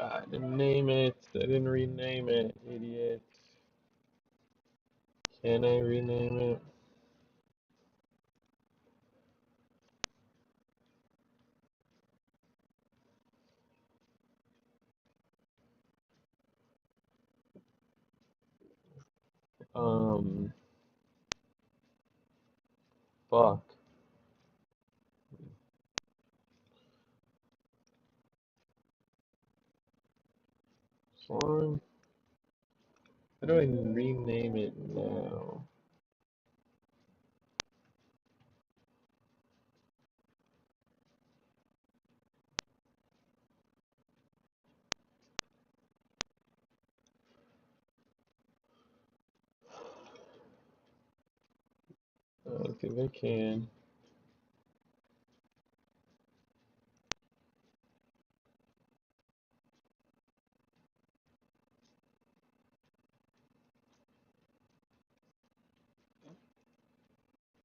I didn't name it. I didn't rename it, idiot. Can I rename it? Um, fuck. Song? How do I rename it now? I don't think I can.